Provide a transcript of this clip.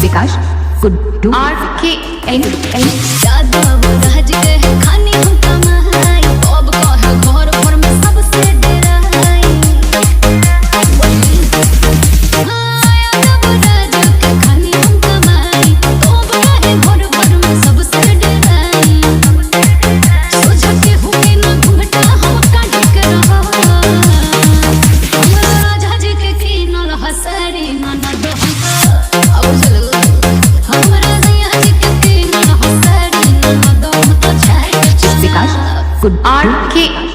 विकास Guddu RKN Yadav राज के खानी हम कमाई अब कह घर पर में सबसे डराई यादव राज के खानी हम कमाई अब कह घर पर में सबसे डराई सोचा के हुए ना घुमटा हम काट के रहा हमरा राजा जी के कीनल हसरी ना दो अब चल विकास गुड्डू RKN